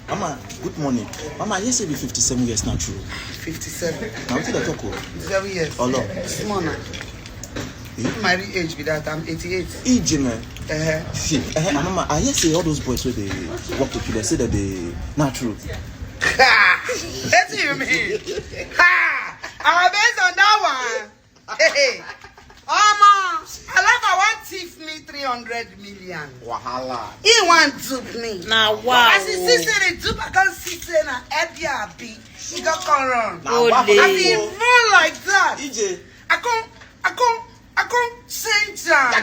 Mama, good morning. Mama, you say be 57 years now, true. 57. Now, what did I talk? 7 years. Oh, no. Small now. My real age be that I'm 88. Age, man. Mama, I hear say all those boys where they walk to you, they say that they not true. Ha! What do you mean? Ha! I'm based on that one. Hey, I like I want thief me 300 million. Wahala. He want dupe me. Now wow. As he see say the dupe, I can see say na Airbnb. He got come run. Now, As he run like that, EJ. I can't change that. I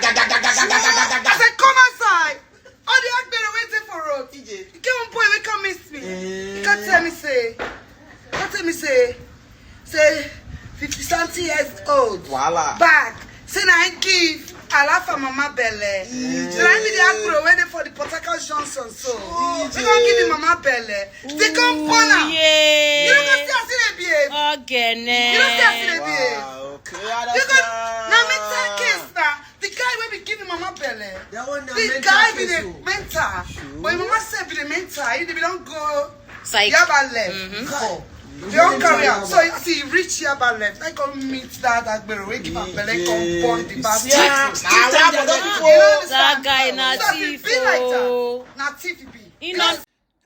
said, come outside. All the actors are waiting for us. EJ. He came on point, he can't miss me. He can't tell me, say, 50-something years old. Voila. Back. Say, I give. I laugh at Mama Belle. So I be the actor waiting for the Potaka Johnson. So they don't give me Mama Belle. They come corner. Yeah. You don't see how they behave. Okay, You don't see how they behave. Wow, okay, Because now mental case now, the guy will be giving Mama Belle. The guy be the mentor. But Mama said be the mentor. He don't go Psych. Yaba left. They don't carry out. So you see, reach Yaba left. I come meet that Agbero. We give Belle come burn the bastard. That guy not So if it be like that, thief. not thief it be. He not.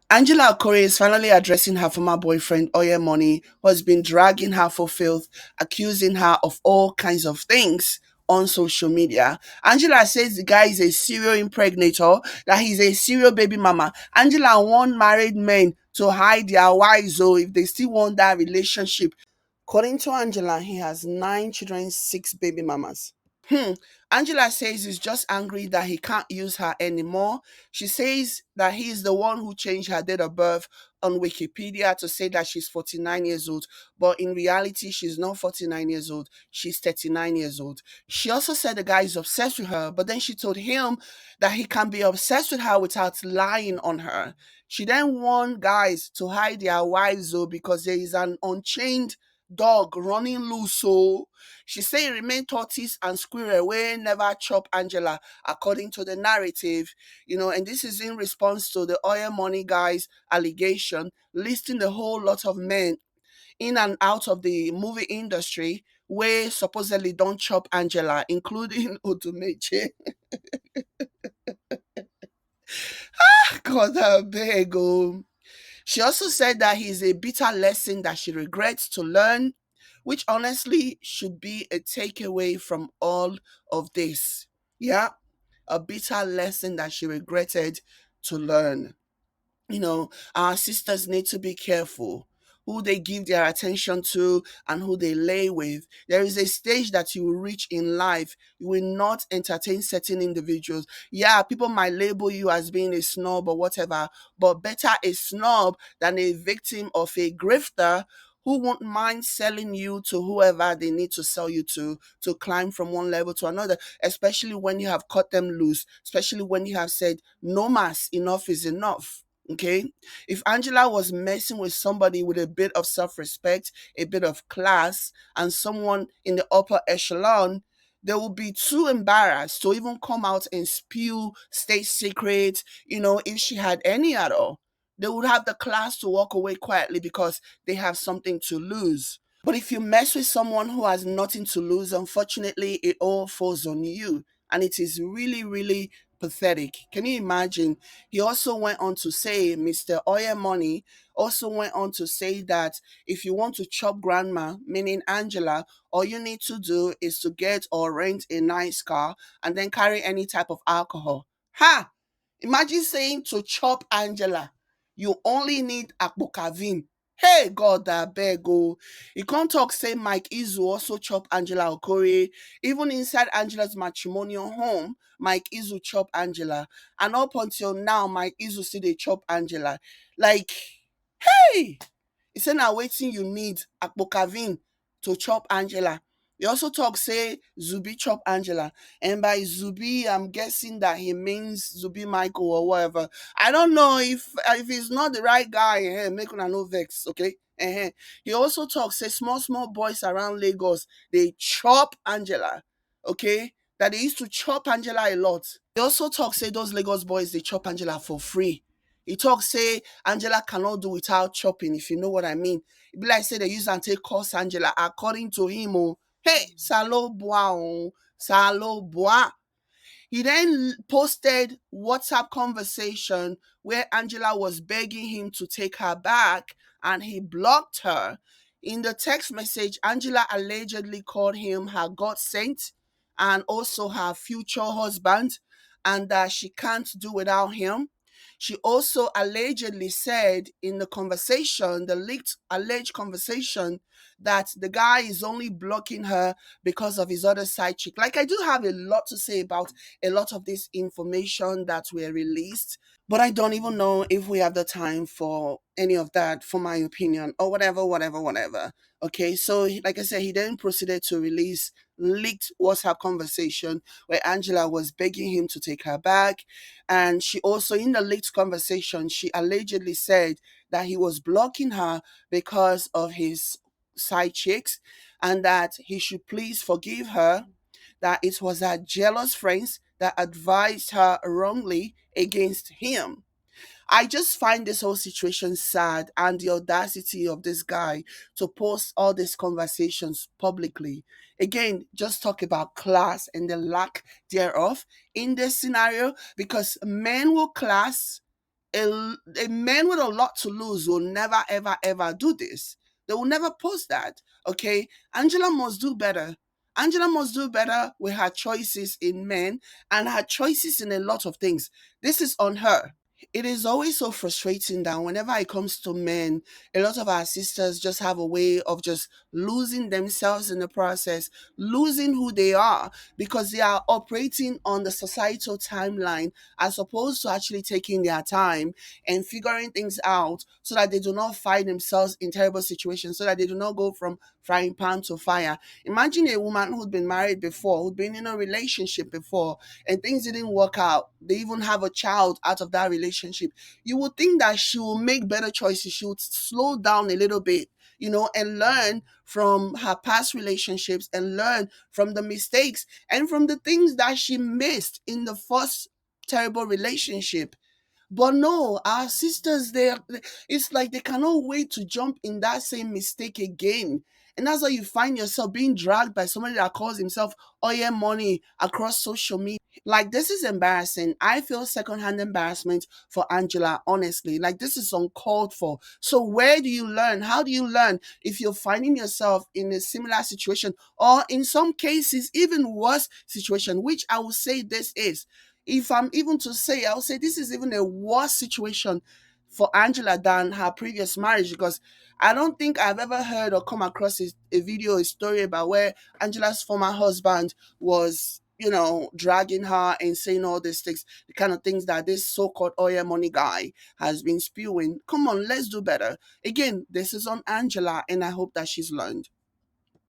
Angela Okorie is finally addressing her former boyfriend, Oye Money, who has been dragging her for filth, accusing her of all kinds of things on social media. Angela says the guy is a serial impregnator, that he's a serial baby mama. Angela want married men to hide their wives, or if they still want that relationship. According to Angela, he has 9 children, 6 baby mamas. Angela says he's just angry that he can't use her anymore. She says that he is the one who changed her date of birth on Wikipedia to say that she's 49 years old, but in reality, she's not 49 years old. She's 39 years old. She also said the guy is obsessed with her, but then she told him that he can be obsessed with her without lying on her. She then warned guys to hide their wives though because there is an unchained dog running loose. So she say remain tortoise and squirrel wey never chop Angela, according to the narrative. And this is in response to the Oil Money guy's allegation listing the whole lot of men in and out of the movie industry wey supposedly don't chop Angela, including Odumeche. God, I beg. She also said that he's a bitter lesson that she regrets to learn, which honestly should be a takeaway from all of this. Yeah, a bitter lesson that she regretted to learn. Our sisters need to be careful who they give their attention to and who they lay with. There is a stage that you will reach in life. You will not entertain certain individuals. Yeah, people might label you as being a snob or whatever, but better a snob than a victim of a grifter who won't mind selling you to whoever they need to sell you to climb from one level to another, especially when you have cut them loose, especially when you have said, no mas, enough is enough. Okay, if Angela was messing with somebody with a bit of self-respect, a bit of class, and someone in the upper echelon, they would be too embarrassed to even come out and spew state secrets, if she had any at all. They would have the class to walk away quietly because they have something to lose. But if you mess with someone who has nothing to lose, unfortunately, it all falls on you. And it is really, really pathetic. Can you imagine? He also went on to say, Mr. Oye Money also went on to say that if you want to chop grandma, meaning Angela, all you need to do is to get or rent a nice car and then carry any type of alcohol. Ha! Imagine saying to chop Angela, you only need Akbokavin. Hey God, I beg oh. You can't talk say Mike Izu also chop Angela Okorie. Even inside Angela's matrimonial home, Mike Izu chop Angela. And up until now, Mike Izu still they chop Angela. Like, hey! He said now waiting you need Akbokavin to chop Angela. He also talk say Zubi chop Angela. And by Zubi, I'm guessing that he means Zubi Michael or whatever. I don't know if he's not the right guy, make una no vex, okay? He also talks say small boys around Lagos, they chop Angela, okay? That they used to chop Angela a lot. He also talks say those Lagos boys, they chop Angela for free. He talk say Angela cannot do without chopping, if you know what I mean. It be like say they use and take curse Angela according to him. Oh, hey, salo bois, oh, salo bois. He then posted WhatsApp conversation where Angela was begging him to take her back and he blocked her. In the text message, Angela allegedly called him her God sent and also her future husband and that she can't do without him. She also allegedly said in the conversation, the leaked alleged conversation, that the guy is only blocking her because of his other side chick. Like, I do have a lot to say about a lot of this information that were released, but I don't even know if we have the time for any of that, for my opinion, or whatever. Okay, so like I said, he then proceeded to release leaked WhatsApp conversation where Angela was begging him to take her back. And she also, in the leaked conversation, she allegedly said that he was blocking her because of his side chicks and that he should please forgive her, that it was her jealous friends that advised her wrongly against him. I just find this whole situation sad and the audacity of this guy to post all these conversations publicly. Again, just talk about class and the lack thereof in this scenario because men will class, a man with a lot to lose will never, ever do this. They will never post that. Okay. Angela must do better. Angela must do better with her choices in men and her choices in a lot of things. This is on her. It is always so frustrating that whenever it comes to men, a lot of our sisters just have a way of just losing themselves in the process, losing who they are because they are operating on the societal timeline as opposed to actually taking their time and figuring things out so that they do not find themselves in terrible situations, so that they do not go from frying pan to fire. Imagine a woman who'd been married before, who'd been in a relationship before, and things didn't work out. They even have a child out of that relationship. You would think that she will make better choices. She would slow down a little bit, and learn from her past relationships and learn from the mistakes and from the things that she missed in the first terrible relationship. But no, our sisters, it's like they cannot wait to jump in that same mistake again. And that's how you find yourself being dragged by somebody that calls himself Oye Money across social media. Like, this is embarrassing. I feel secondhand embarrassment for Angela, honestly. Like, this is uncalled for. So, where do you learn? How do you learn if you're finding yourself in a similar situation or in some cases, even worse situation, which I will say this is? If I'm even to say, I'll say this is even a worse situation for Angela than her previous marriage because I don't think I've ever heard or come across a video, a story about where Angela's former husband was, dragging her and saying all these things, the kind of things that this so-called oil money guy has been spewing. Come on, let's do better. Again, this is on Angela, and I hope that she's learned.